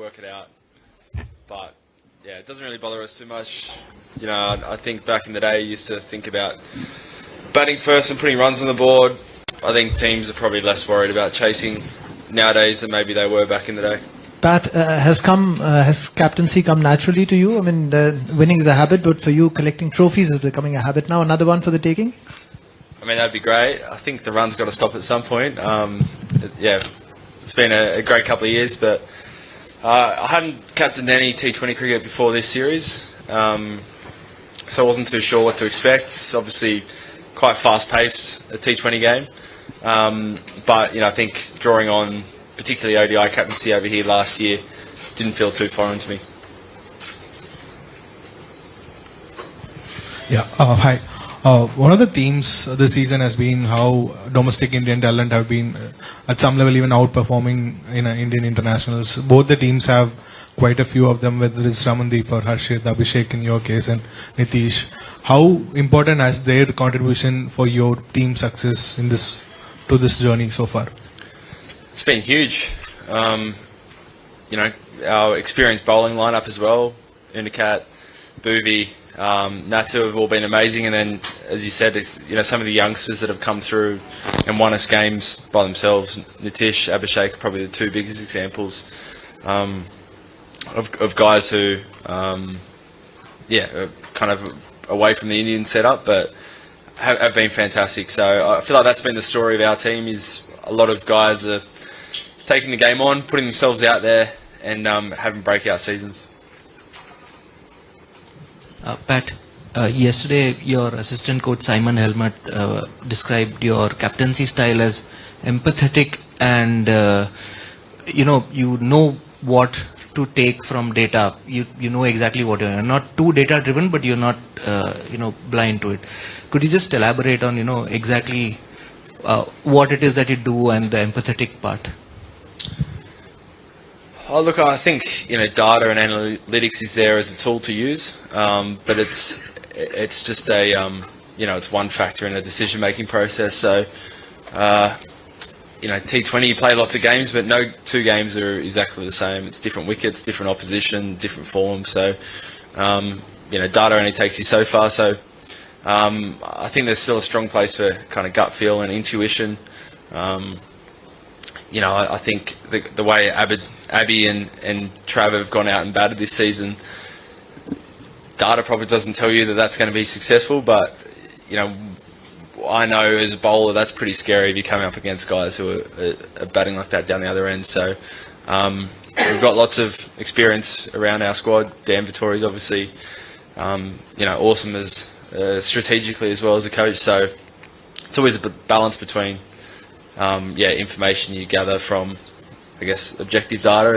work it out. But yeah, it doesn't really bother us too much. You know, I think back in the day, you used to think about batting first and putting runs on the board. I think teams are probably less worried about chasing nowadays than maybe they were back in the day. Pat, has captaincy come naturally to you? I mean, winning is a habit, but for you, collecting trophies is becoming a habit now. Another one for the taking? I mean, that'd be great. I think the run's got to stop at some point. It's been a great couple of years, but I hadn't captained any T20 cricket before this series, so I wasn't too sure what to expect. It's obviously quite fast-paced, a T20 game, but I think drawing on particularly ODI captaincy over here last year didn't feel too foreign to me. Yeah, hi. One of the themes this season has been how domestic Indian talent have been at some level even outperforming in Indian internationals. Both the teams have quite a few of them, whether it's Ramandeep or Harshit, Abhishek in your case, and Nitish. How important has their contribution for your team success in to this journey so far? It's been huge. Our experienced bowling lineup as well, Unicat, Bhuvi, Natu have all been amazing, and then, as you said, some of the youngsters that have come through and won us games by themselves, Nitish, Abhishek are probably the two biggest examples of guys who, are kind of away from the Indian setup, but have been fantastic. So I feel like that's been the story of our team, is a lot of guys are taking the game on, putting themselves out there, and having breakout seasons. Pat, yesterday your assistant coach Simon Helmut described your captaincy style as empathetic, and you know what to take from data. You know exactly what you're not too data driven, but you're not blind to it. Could you just elaborate on exactly what it is that you do and the empathetic part? Oh, look, I think data and analytics is there as a tool to use, but it's just a it's one factor in a decision-making process. So T20 you play lots of games, but no two games are exactly the same. It's different wickets, different opposition, different form. So data only takes you so far. So I think there's still a strong place for kind of gut feel and intuition. I think the way Abby and Trav have gone out and batted this season, data probably doesn't tell you that that's going to be successful, but I know as a bowler that's pretty scary if you're coming up against guys who are batting like that down the other end. So we've got lots of experience around our squad. Dan Vittori's obviously awesome as strategically as well as a coach. So it's always a balance between information you gather from, I guess, objective data